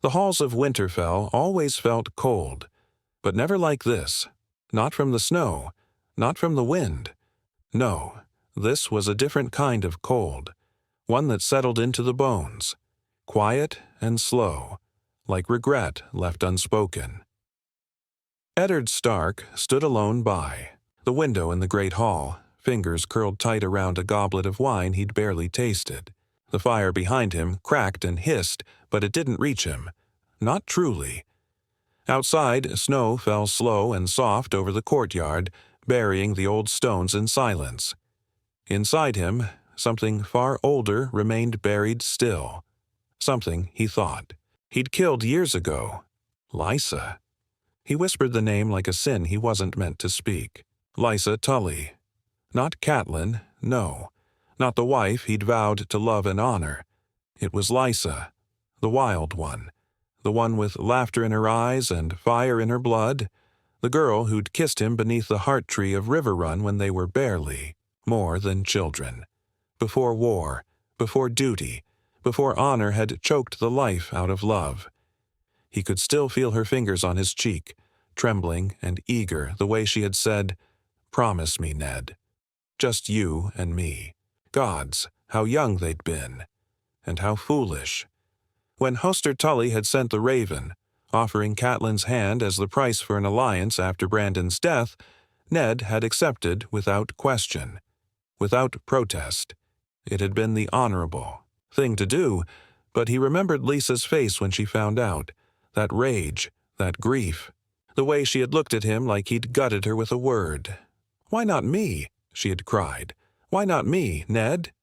The halls of Winterfell always felt cold, but never like this. Not from the snow, not from the wind. No, this was a different kind of cold, one that settled into the bones, quiet and slow, like regret left unspoken. Eddard Stark stood alone by the window in the great hall, fingers curled tight around a goblet of wine he'd barely tasted. The fire behind him cracked and hissed, but it didn't reach him. Not truly. Outside, snow fell slow and soft over the courtyard, burying the old stones in silence. Inside him, something far older remained buried still. Something, he thought, he'd killed years ago. Lysa. He whispered the name like a sin he wasn't meant to speak. Lysa Tully. Not Catelyn, no. Not the wife he'd vowed to love and honor. It was Lysa, the wild one. The one with laughter in her eyes and fire in her blood. The girl who'd kissed him beneath the heart tree of Riverrun when they were barely more than children. Before war, before duty, before honor had choked the life out of love. He could still feel her fingers on his cheek, trembling and eager the way she had said, "Promise me, Ned. Just you and me." Gods, how young they'd been. And how foolish. When Hoster Tully had sent the raven, offering Catelyn's hand as the price for an alliance after Brandon's death, Ned had accepted without question, without protest. It had been the honorable thing to do, but he remembered Lysa's face when she found out. That rage, that grief, the way she had looked at him like he'd gutted her with a word. "Why not me?" she had cried. "Why not me, Ned?"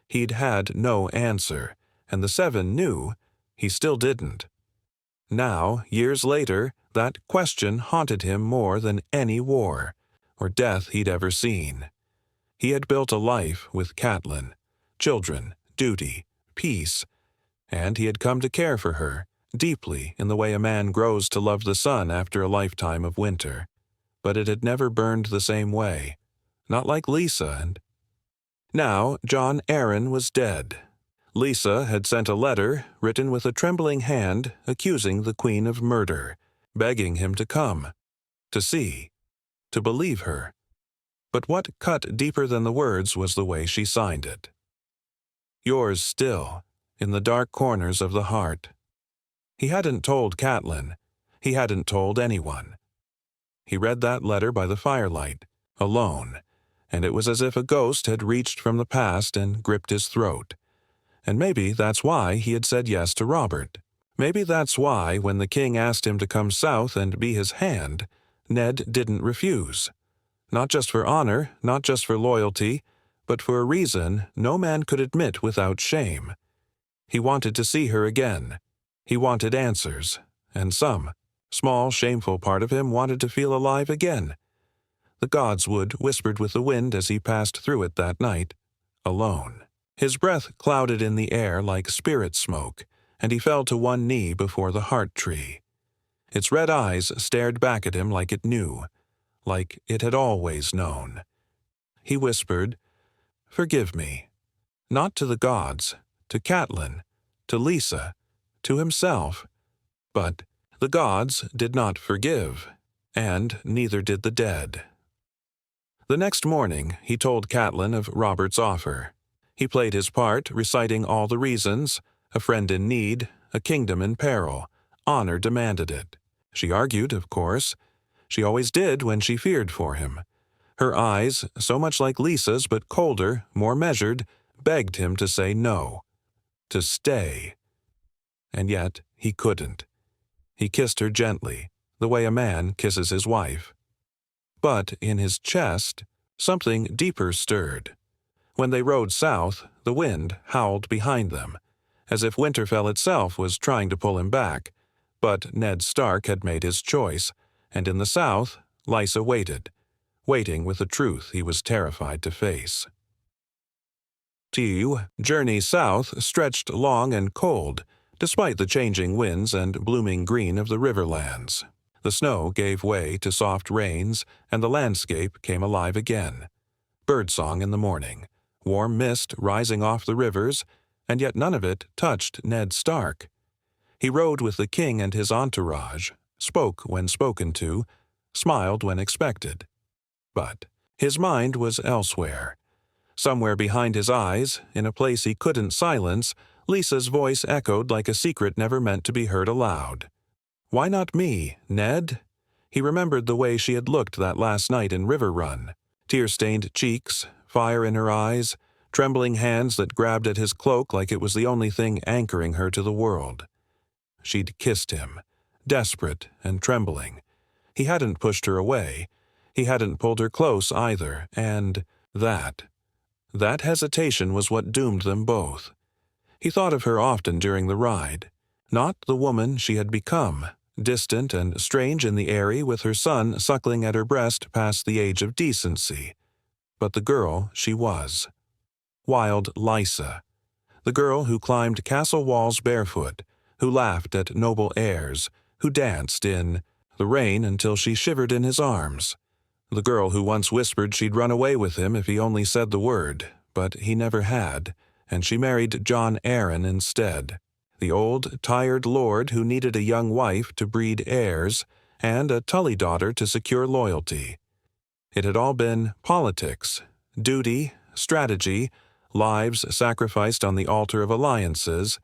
He'd had no answer, and the Seven knew. He still didn't. Now, years later, that question haunted him more than any war or death he'd ever seen. He had built a life with Catelyn, children, duty, peace, and he had come to care for her, deeply in the way a man grows to love the sun after a lifetime of winter. But it had never burned the same way. Not like Lysa and... Now, Jon Arryn was dead. Lysa had sent a letter, written with a trembling hand, accusing the Queen of murder, begging him to come, to see, to believe her. But what cut deeper than the words was the way she signed it. Yours still, in the dark corners of the heart. He hadn't told Catelyn. He hadn't told anyone. He read that letter by the firelight, alone, and it was as if a ghost had reached from the past and gripped his throat. And maybe that's why he had said yes to Robert. Maybe that's why, when the king asked him to come south and be his hand, Ned didn't refuse. Not just for honor, not just for loyalty, but for a reason no man could admit without shame. He wanted to see her again. He wanted answers, and some small, shameful part of him wanted to feel alive again. The godswood whispered with the wind as he passed through it that night, alone. His breath clouded in the air like spirit smoke, and he fell to one knee before the heart tree. Its red eyes stared back at him like it knew, like it had always known. He whispered, "Forgive me." Not to the gods, to Catelyn, to Lysa, to himself. But the gods did not forgive, and neither did the dead. The next morning, he told Catelyn of Robert's offer. He played his part, reciting all the reasons: a friend in need, a kingdom in peril, honor demanded it. She argued, of course. She always did when she feared for him. Her eyes, so much like Lysa's but colder, more measured, begged him to say no, to stay. And yet he couldn't. He kissed her gently, the way a man kisses his wife. But in his chest, something deeper stirred. When they rode south, the wind howled behind them, as if Winterfell itself was trying to pull him back. But Ned Stark had made his choice, and in the south, Lysa waited, waiting with a truth he was terrified to face. The journey south stretched long and cold, despite the changing winds and blooming green of the riverlands. The snow gave way to soft rains, and the landscape came alive again. Birdsong in the morning, warm mist rising off the rivers, and yet none of it touched Ned Stark. He rode with the king and his entourage, spoke when spoken to, smiled when expected. But his mind was elsewhere. Somewhere behind his eyes, in a place he couldn't silence, Lysa's voice echoed like a secret never meant to be heard aloud. "Why not me, Ned?" He remembered the way she had looked that last night in River Run. Tear-stained cheeks, fire in her eyes, trembling hands that grabbed at his cloak like it was the only thing anchoring her to the world. She'd kissed him, desperate and trembling. He hadn't pushed her away. He hadn't pulled her close either, and that hesitation was what doomed them both. He thought of her often during the ride. Not the woman she had become, distant and strange in the eyrie with her son suckling at her breast past the age of decency, but the girl she was. Wild Lysa. The girl who climbed castle walls barefoot, who laughed at noble airs, who danced in the rain until she shivered in his arms. The girl who once whispered she'd run away with him if he only said the word, but he never had, and she married John Arryn instead. The old, tired lord who needed a young wife to breed heirs, and a Tully daughter to secure loyalty. It had all been politics, duty, strategy, lives sacrificed on the altar of alliances,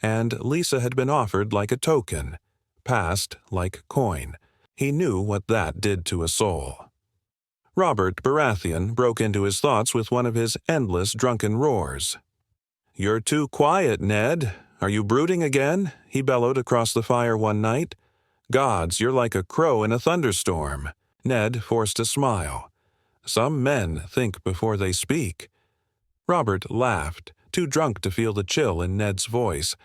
and Lysa had been offered like a token, passed like coin. He knew what that did to a soul. Robert Baratheon broke into his thoughts with one of his endless drunken roars. "You're too quiet, Ned. Are you brooding again?" he bellowed across the fire one night. "Gods, you're like a crow in a thunderstorm." Ned forced a smile. "Some men think before they speak." Robert laughed, too drunk to feel the chill in Ned's voice.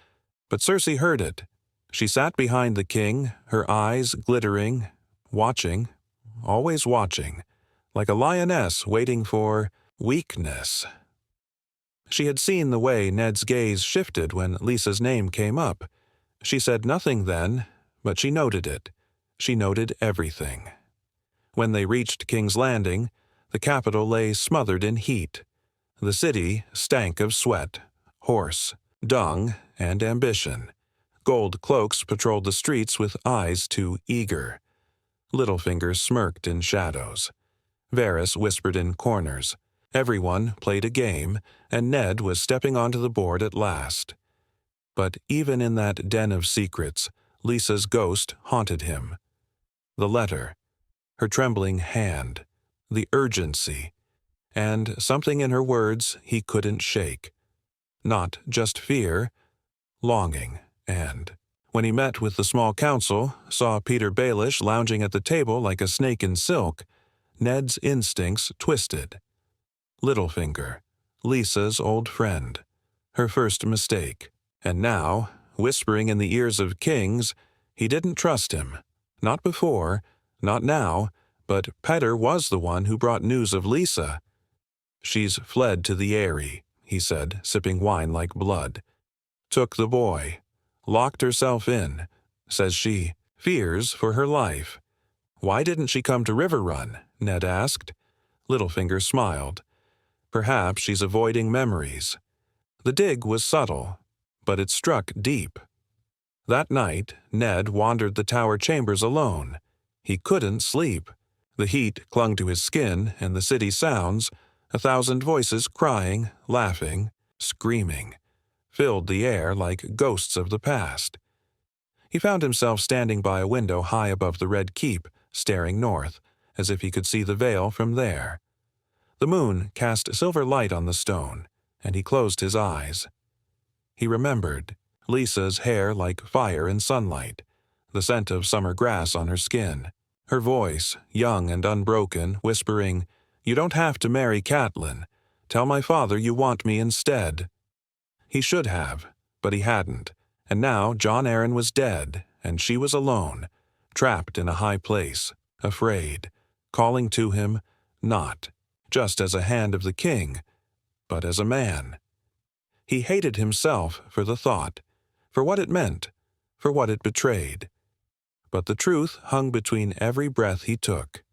But Cersei heard it. She sat behind the king, her eyes glittering, watching, always watching, like a lioness waiting for weakness. She had seen the way Ned's gaze shifted when Lysa's name came up. She said nothing then, but she noted it. She noted everything. When they reached King's Landing, the capital lay smothered in heat. The city stank of sweat, horse, dung, and ambition. Gold cloaks patrolled the streets with eyes too eager. Littlefinger smirked in shadows. Varys whispered in corners. Everyone played a game, and Ned was stepping onto the board at last. But even in that den of secrets, Lysa's ghost haunted him. The letter, her trembling hand, the urgency, and something in her words he couldn't shake. Not just fear, longing, and when he met with the small council, saw Peter Baelish lounging at the table like a snake in silk, Ned's instincts twisted. Littlefinger, Lysa's old friend, her first mistake, and now, whispering in the ears of kings, he didn't trust him. Not before, not now, but Petter was the one who brought news of Lysa. "She's fled to the eyrie," he said, sipping wine like blood. "Took the boy. Locked herself in. Says she fears for her life." "Why didn't she come to River Run?" Ned asked. Littlefinger smiled. "Perhaps she's avoiding memories." The dig was subtle, but it struck deep. That night, Ned wandered the tower chambers alone. He couldn't sleep. The heat clung to his skin, and the city sounds, 1,000 voices crying, laughing, screaming, filled the air like ghosts of the past. He found himself standing by a window high above the Red Keep, staring north, as if he could see the Vale from there. The moon cast silver light on the stone, and he closed his eyes. He remembered Lysa's hair like fire in sunlight, the scent of summer grass on her skin, her voice, young and unbroken, whispering, "You don't have to marry Catelyn. Tell my father you want me instead." He should have, but he hadn't, and now Jon Arryn was dead, and she was alone, trapped in a high place, afraid, calling to him, not just as a hand of the king, but as a man. He hated himself for the thought, for what it meant, for what it betrayed. But the truth hung between every breath he took.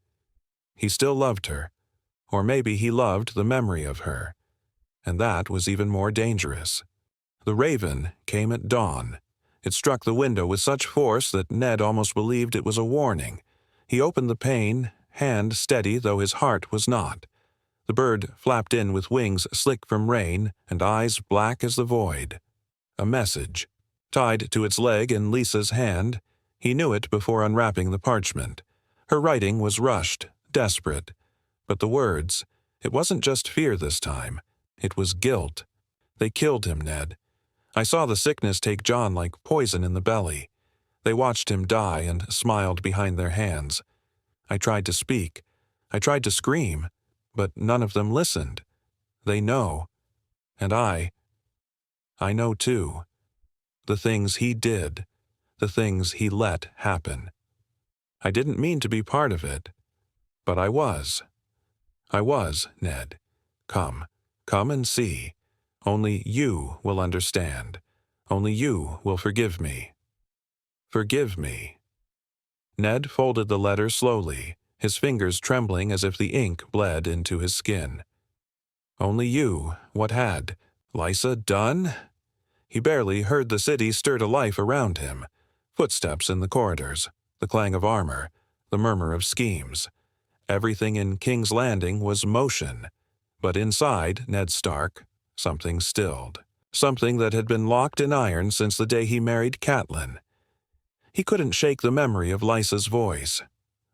He still loved her, or maybe he loved the memory of her, and that was even more dangerous. The raven came at dawn. It struck the window with such force that Ned almost believed it was a warning. He opened the pane, hand steady though his heart was not. The bird flapped in with wings slick from rain and eyes black as the void. A message, tied to its leg in Lysa's hand. He knew it before unwrapping the parchment. Her writing was rushed, desperate. But the words, it wasn't just fear this time. It was guilt. They killed him, Ned. I saw the sickness take John like poison in the belly. They watched him die and smiled behind their hands. I tried to speak. I tried to scream, but none of them listened. They know. And I know too. The things he did, the things he let happen. I didn't mean to be part of it, but I was. I was, Ned. Come and see. Only you will understand. Only you will forgive me. Forgive me. Ned folded the letter slowly, his fingers trembling as if the ink bled into his skin. Only you, what had Lysa done? He barely heard the city stir to life around him. Footsteps in the corridors, the clang of armor, the murmur of schemes. Everything in King's Landing was motion. But inside Ned Stark, something stilled. Something that had been locked in iron since the day he married Catelyn. He couldn't shake the memory of Lysa's voice.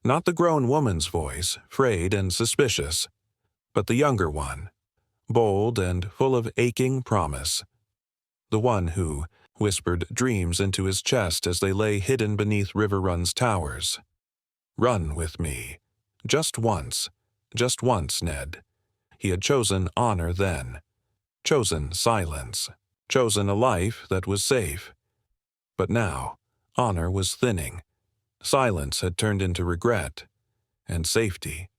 Not the grown woman's voice, frayed and suspicious, but the younger one, bold and full of aching promise. The one who whispered dreams into his chest as they lay hidden beneath Riverrun's towers. Run with me. Just once, Ned. He had chosen honor then. Chosen silence. Chosen a life that was safe. But now, honor was thinning. Silence had turned into regret. And safety.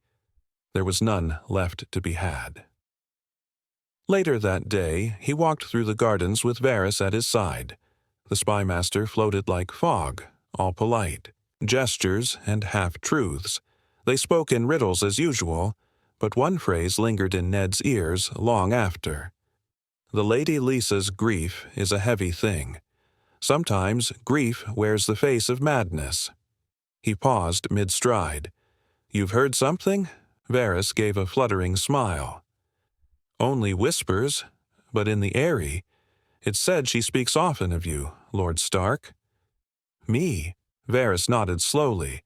There was none left to be had. Later that day, he walked through the gardens with Varys at his side. The spymaster floated like fog, all polite. Gestures and half-truths. They spoke in riddles as usual, but one phrase lingered in Ned's ears long after. The Lady Lysa's grief is a heavy thing. Sometimes grief wears the face of madness. He paused mid-stride. You've heard something? Varys gave a fluttering smile. Only whispers, but in the Eyrie. It's said she speaks often of you, Lord Stark. Me? Varys nodded slowly.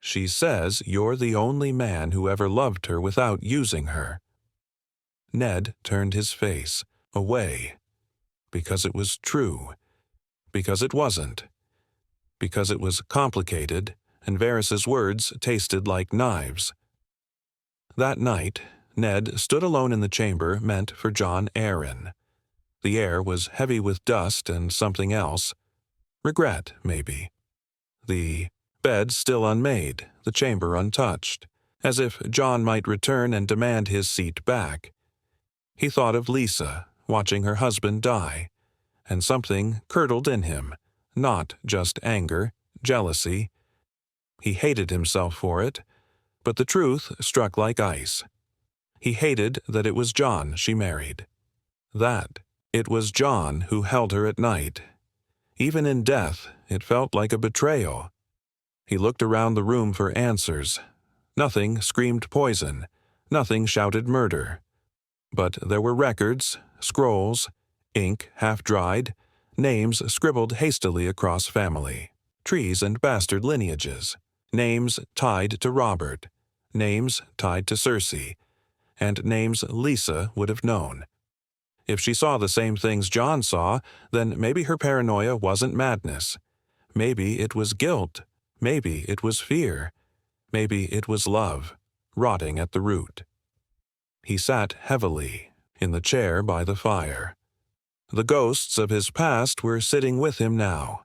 She says you're the only man who ever loved her without using her. Ned turned his face away. Because it was true. Because it wasn't. Because it was complicated, and Varys's words tasted like knives. That night, Ned stood alone in the chamber meant for Jon Arryn. The air was heavy with dust and something else. Regret, maybe. The bed still unmade, the chamber untouched, as if Jon might return and demand his seat back. He thought of Lysa, watching her husband die, and something curdled in him, not just anger, jealousy. He hated himself for it, but the truth struck like ice. He hated that it was Jon she married. That it was Jon who held her at night. Even in death, it felt like a betrayal. He looked around the room for answers. Nothing screamed poison. Nothing shouted murder. But there were records, scrolls, ink half-dried, names scribbled hastily across family, trees and bastard lineages, names tied to Robert, names tied to Cersei, and names Lysa would have known. If she saw the same things Jon saw, then maybe her paranoia wasn't madness. Maybe it was guilt. Maybe it was fear. Maybe it was love, rotting at the root. He sat heavily, in the chair by the fire. The ghosts of his past were sitting with him now.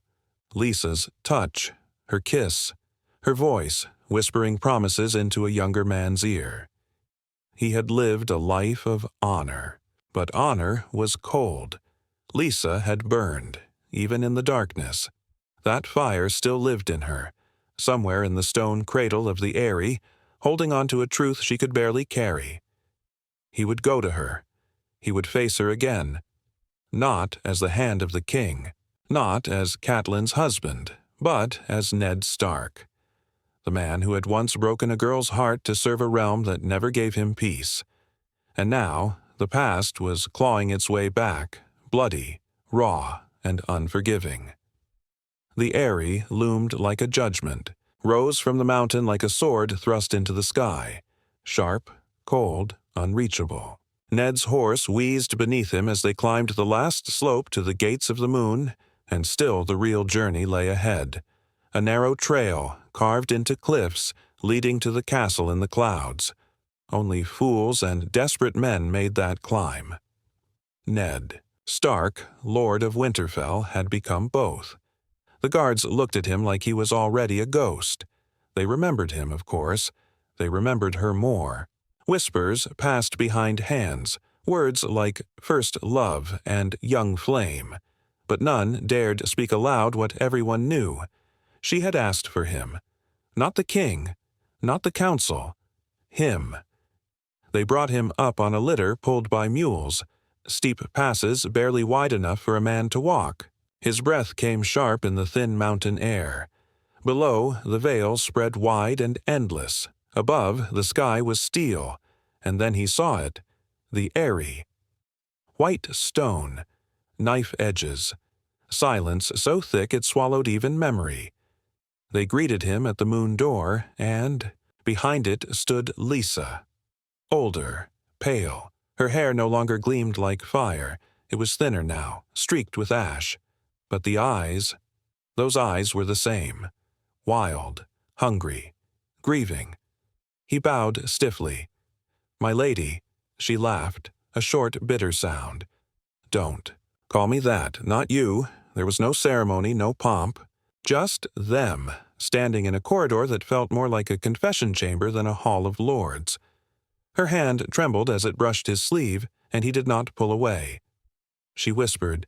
Lysa's touch, her kiss, her voice whispering promises into a younger man's ear. He had lived a life of honor, but honor was cold. Lysa had burned, even in the darkness. That fire still lived in her, somewhere in the stone cradle of the Eyrie, holding on to a truth she could barely carry. He would go to her. He would face her again. Not as the Hand of the King. not as Catelyn's husband, but as Ned Stark, the man who had once broken a girl's heart to serve a realm that never gave him peace. And now the past was clawing its way back, bloody, raw, and unforgiving. The Eyrie loomed like a judgment, rose from the mountain like a sword thrust into the sky, sharp, cold, unreachable. Ned's horse wheezed beneath him as they climbed the last slope to the gates of the moon, and still the real journey lay ahead. A narrow trail, carved into cliffs, leading to the castle in the clouds. Only fools and desperate men made that climb. Ned Stark, Lord of Winterfell, had become both. The guards looked at him like he was already a ghost. They remembered him, of course. They remembered her more. Whispers passed behind hands, words like first love and young flame. But none dared speak aloud what everyone knew. She had asked for him. Not the king, not the council. Him. They brought him up on a litter pulled by mules, steep passes barely wide enough for a man to walk. His breath came sharp in the thin mountain air. Below, the vale spread wide and endless. Above, the sky was steel, and then he saw it, the Eyrie. White stone, knife edges, silence so thick it swallowed even memory. They greeted him at the moon door, and behind it stood Lysa. Older, pale, her hair no longer gleamed like fire. It was thinner now, streaked with ash. But the eyes, those eyes were the same. Wild, hungry, grieving. He bowed stiffly. "My lady," she laughed, a short, bitter sound. "Don't. Call me that, not you." There was no ceremony, no pomp. Just them, standing in a corridor that felt more like a confession chamber than a hall of lords. Her hand trembled as it brushed his sleeve, and he did not pull away. She whispered,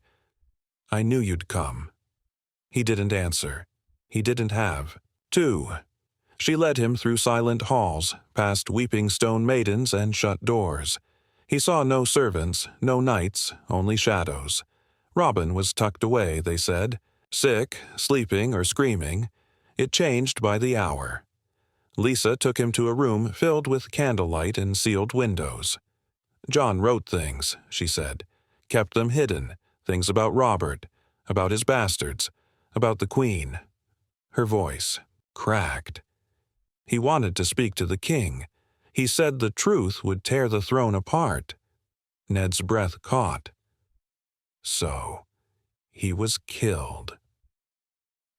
"I knew you'd come." He didn't answer. He didn't have to. She led him through silent halls, past weeping stone maidens and shut doors. He saw no servants, no knights, only shadows. Robin was tucked away, they said, sick, sleeping, or screaming. It changed by the hour. Lysa took him to a room filled with candlelight and sealed windows. "Jon wrote things," she said, "kept them hidden, things about Robert, about his bastards, about the Queen." Her voice cracked. He wanted to speak to the king. He said the truth would tear the throne apart. Ned's breath caught. So, he was killed.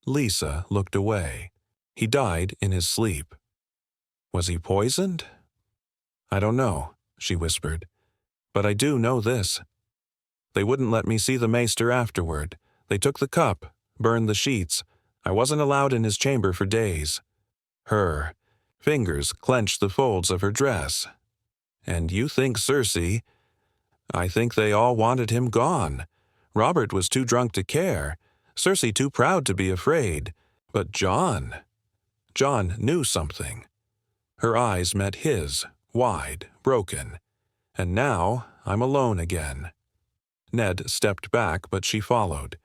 Lysa looked away. He died in his sleep. Was he poisoned? "I don't know," she whispered. "But I do know this. They wouldn't let me see the maester afterward. They took the cup, burned the sheets. I wasn't allowed in his chamber for days." Her fingers clenched the folds of her dress. "And you think Cersei—" "I think they all wanted him gone. Robert was too drunk to care. Cersei too proud to be afraid. But Jon knew something." Her eyes met his, wide, broken. "And now I'm alone again." Ned stepped back, but she followed.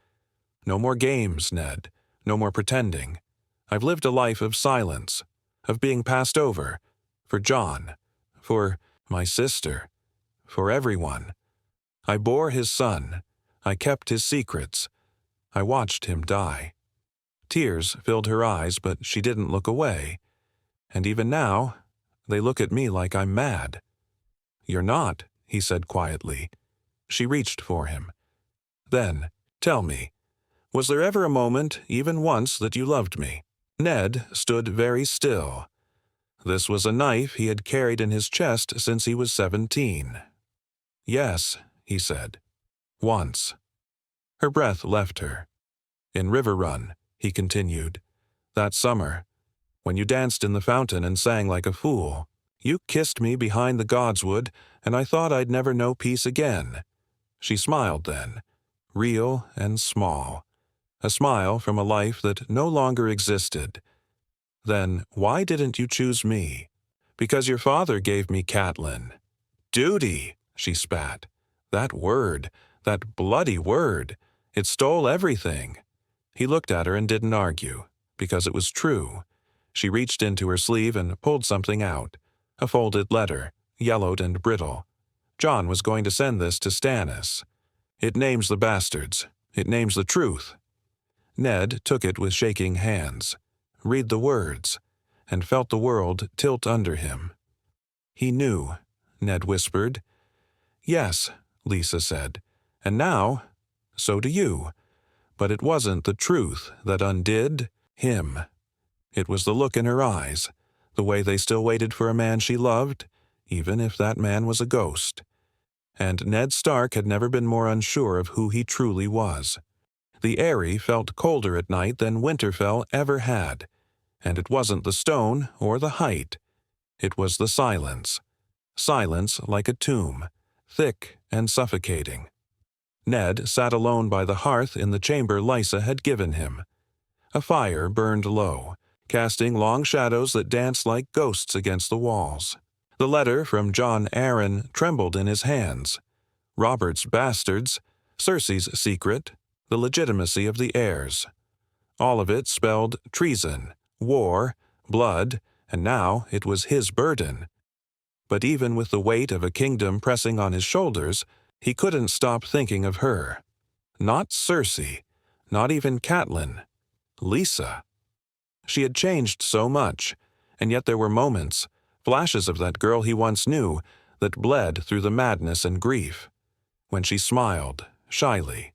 "No more games, Ned. No more pretending. I've lived a life of silence, of being passed over, for Jon, for my sister, for everyone. I bore his son. I kept his secrets. I watched him die." Tears filled her eyes, but she didn't look away. "And even now, they look at me like I'm mad." "You're not," he said quietly. She reached for him. "Then, tell me, was there ever a moment, even once, that you loved me?" Ned stood very still. This was a knife he had carried in his chest since he was 17. "Yes," he said. "Once." Her breath left her. "In River Run," he continued. "That summer, when you danced in the fountain and sang like a fool. You kissed me behind the godswood, and I thought I'd never know peace again." She smiled then, real and small. A smile from a life that no longer existed. "Then why didn't you choose me?" "Because your father gave me Catelyn." "Duty," she spat. That word, that bloody word. It stole everything. He looked at her and didn't argue, because it was true. She reached into her sleeve and pulled something out. A folded letter, yellowed and brittle. Jon was going to send this to Stannis. It names the bastards. It names the truth. Ned took it with shaking hands. Read the words, and felt the world tilt under him. He knew, Ned whispered. Yes, Lysa said. And now, so do you. But it wasn't the truth that undid him. It was the look in her eyes, the way they still waited for a man she loved, even if that man was a ghost. And Ned Stark had never been more unsure of who he truly was. The Eyrie felt colder at night than Winterfell ever had, and it wasn't the stone or the height. It was the silence. Silence like a tomb, thick and suffocating. Ned sat alone by the hearth in the chamber Lysa had given him. A fire burned low, casting long shadows that danced like ghosts against the walls. The letter from Lysa Arryn trembled in his hands. Robert's bastards, Cersei's secret, the legitimacy of the heirs. All of it spelled treason, war, blood, and now it was his burden. But even with the weight of a kingdom pressing on his shoulders, he couldn't stop thinking of her. Not Cersei, not even Catelyn. Lysa. She had changed so much, and yet there were moments, flashes of that girl he once knew, that bled through the madness and grief. When she smiled, shyly.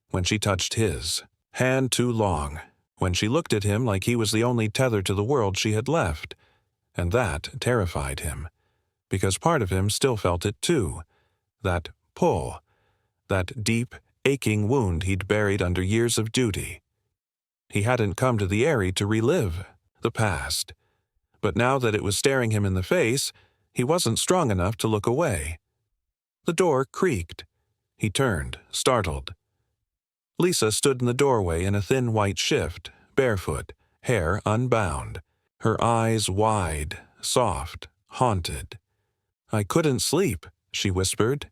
When she touched his hand too long. When she looked at him like he was the only tether to the world she had left. And that terrified him, because part of him still felt it too. That pull. That deep, aching wound he'd buried under years of duty. He hadn't come to the Eyrie to relive the past. But now that it was staring him in the face, he wasn't strong enough to look away. The door creaked. He turned, startled. Lysa stood in the doorway in a thin white shift, barefoot, hair unbound, her eyes wide, soft, haunted. "I couldn't sleep," she whispered.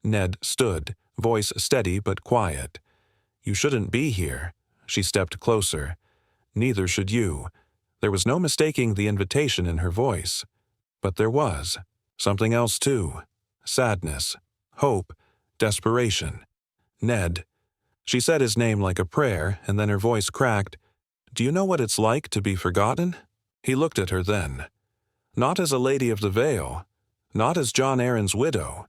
Ned stood, voice steady but quiet. "You shouldn't be here." She stepped closer. "Neither should you." There was no mistaking the invitation in her voice. But there was. Something else too. Sadness, hope, desperation. "Ned." She said his name like a prayer, and then her voice cracked. "Do you know what it's like to be forgotten?" He looked at her then. Not as a lady of the Vale, not as Jon Arryn's widow,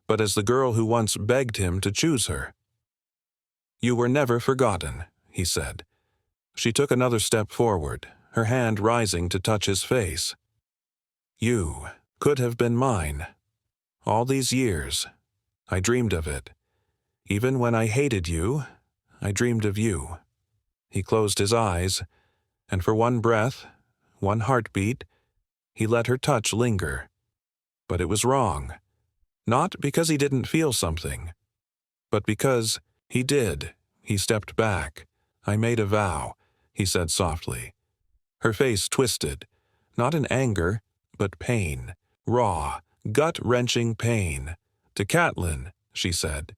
but as the girl who once begged him to choose her. "You were never forgotten," he said. She took another step forward, her hand rising to touch his face. "You could have been mine. All these years, I dreamed of it. Even when I hated you, I dreamed of you." He closed his eyes, and for one breath, one heartbeat, he let her touch linger. But it was wrong. Not because he didn't feel something, but because he did. He stepped back. "I made a vow," he said softly. Her face twisted, not in anger, but pain, raw, gut-wrenching pain. "To Catelyn," she said.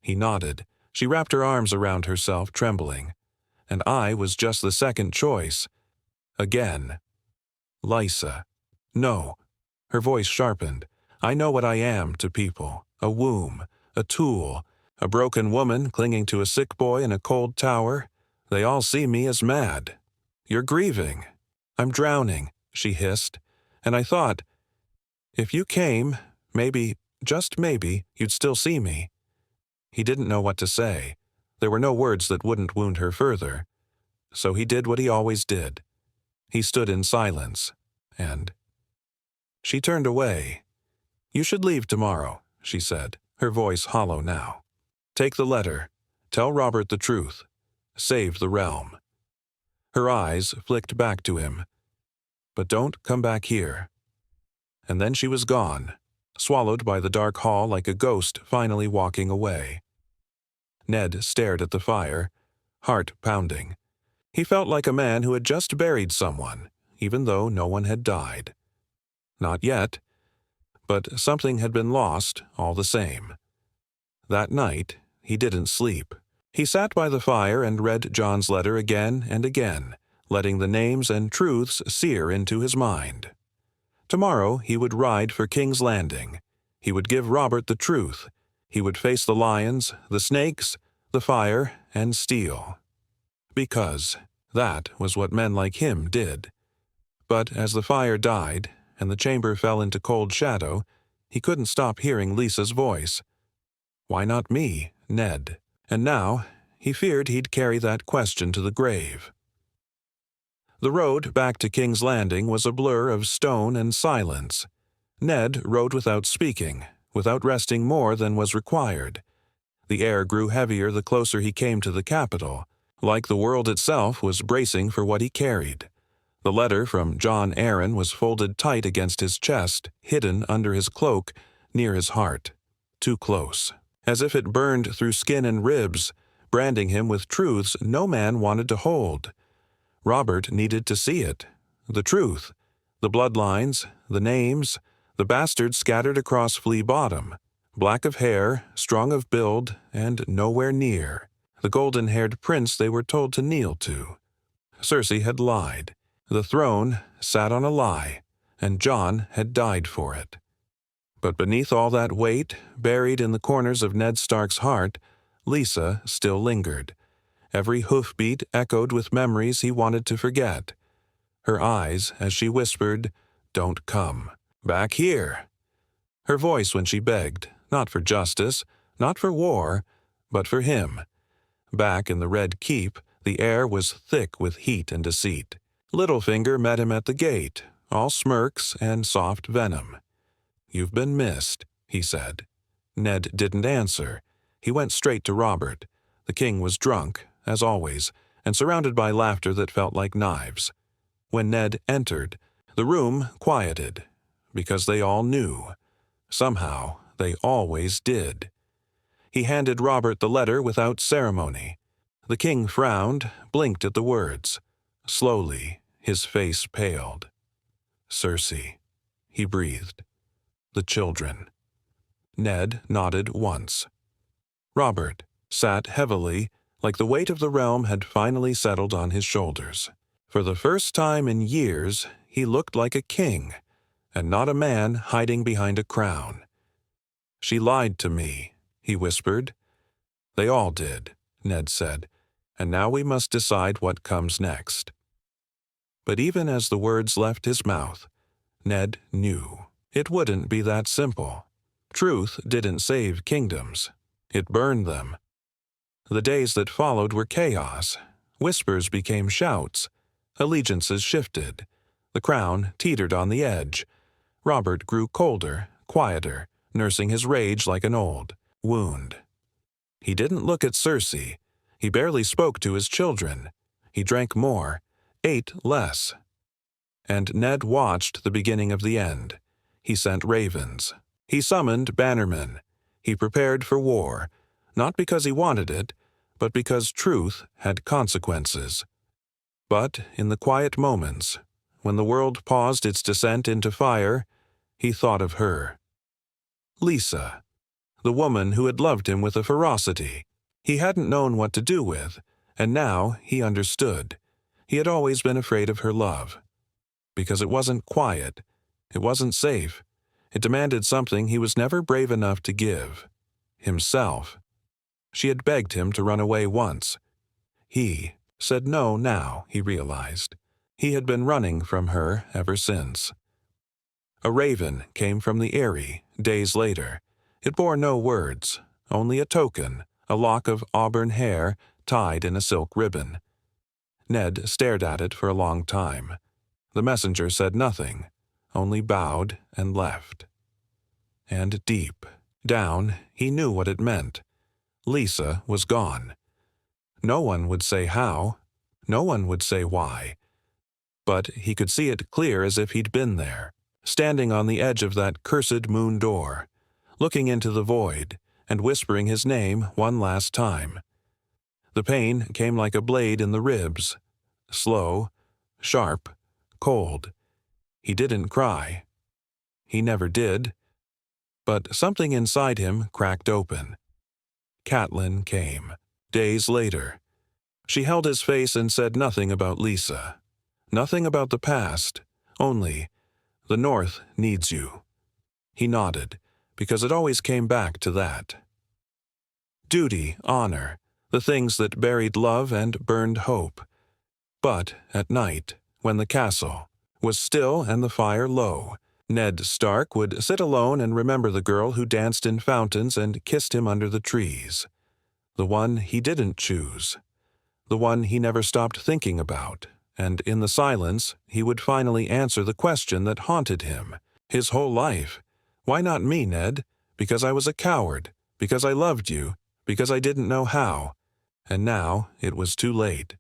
He nodded. She wrapped her arms around herself, trembling. "And I was just the second choice." Again. "Lysa." "No." Her voice sharpened. "I know what I am to people. A womb, a tool, a broken woman clinging to a sick boy in a cold tower. They all see me as mad. You're grieving." "I'm drowning," she hissed. "And I thought, if you came, maybe, just maybe, you'd still see me." He didn't know what to say. There were no words that wouldn't wound her further. So he did what he always did. He stood in silence, and she turned away. "You should leave tomorrow," she said, her voice hollow now. "Take the letter. Tell Robert the truth. Save the realm." Her eyes flicked back to him. "But don't come back here." And then she was gone, swallowed by the dark hall like a ghost finally walking away. Ned stared at the fire, heart pounding. He felt like a man who had just buried someone, even though no one had died. Not yet, but something had been lost all the same. That night, he didn't sleep. He sat by the fire and read John's letter again and again, letting the names and truths sear into his mind. Tomorrow he would ride for King's Landing. He would give Robert the truth. He would face the lions, the snakes, the fire, and steel. Because that was what men like him did. But as the fire died, and the chamber fell into cold shadow, he couldn't stop hearing Lysa's voice. Why not me, Ned? And now he feared he'd carry that question to the grave. The road back to King's Landing was a blur of stone and silence. Ned rode without speaking, without resting more than was required. The air grew heavier the closer he came to the capital, like the world itself was bracing for what he carried. The letter from John Arryn was folded tight against his chest, hidden under his cloak, near his heart. Too close, as if it burned through skin and ribs, branding him with truths no man wanted to hold. Robert needed to see it. The truth. The bloodlines, the names, the bastards scattered across Flea Bottom. Black of hair, strong of build, and nowhere near. The golden-haired prince they were told to kneel to. Cersei had lied. The throne sat on a lie, and John had died for it. But beneath all that weight, buried in the corners of Ned Stark's heart, Lysa still lingered. Every hoofbeat echoed with memories he wanted to forget. Her eyes, as she whispered, "Don't come. Back here." Her voice when she begged, not for justice, not for war, but for him. Back in the Red Keep, the air was thick with heat and deceit. Littlefinger met him at the gate, all smirks and soft venom. "You've been missed," he said. Ned didn't answer. He went straight to Robert. The king was drunk, as always, and surrounded by laughter that felt like knives. When Ned entered, the room quieted, because they all knew. Somehow, they always did. He handed Robert the letter without ceremony. The king frowned, blinked at the words. Slowly, his face paled. "Cersei," he breathed. "The children." Ned nodded once. Robert sat heavily, like the weight of the realm had finally settled on his shoulders. For the first time in years, he looked like a king, and not a man hiding behind a crown. "She lied to me," he whispered. "They all did," Ned said, "and now we must decide what comes next." But even as the words left his mouth, Ned knew it wouldn't be that simple. Truth didn't save kingdoms. It burned them. The days that followed were chaos. Whispers became shouts. Allegiances shifted. The crown teetered on the edge. Robert grew colder, quieter, nursing his rage like an old wound. He didn't look at Cersei. He barely spoke to his children. He drank more, ate less. And Ned watched the beginning of the end. He sent ravens. He summoned bannermen. He prepared for war, not because he wanted it, but because truth had consequences. But in the quiet moments, when the world paused its descent into fire, he thought of her. Lysa, the woman who had loved him with a ferocity he hadn't known what to do with, and now he understood. He had always been afraid of her love. Because it wasn't quiet. It wasn't safe. It demanded something he was never brave enough to give. Himself. She had begged him to run away once. He said no now, he realized. He had been running from her ever since. A raven came from the eyrie days later. It bore no words, only a token, a lock of auburn hair tied in a silk ribbon. Ned stared at it for a long time. The messenger said nothing, only bowed and left. And deep down, he knew what it meant. Lysa was gone. No one would say how. No one would say why. But he could see it clear as if he'd been there, standing on the edge of that cursed moon door, looking into the void and whispering his name one last time. The pain came like a blade in the ribs, slow, sharp, cold. He didn't cry. He never did. But something inside him cracked open. Catelyn came. Days later. She held his face and said nothing about Lysa. Nothing about the past, only, "The North needs you." He nodded, because it always came back to that. Duty, honor, the things that buried love and burned hope. But at night, when the castle was still and the fire low, Ned Stark would sit alone and remember the girl who danced in fountains and kissed him under the trees. The one he didn't choose. The one he never stopped thinking about, and in the silence he would finally answer the question that haunted him his whole life. Why not me, Ned? Because I was a coward, because I loved you, because I didn't know how. And now it was too late.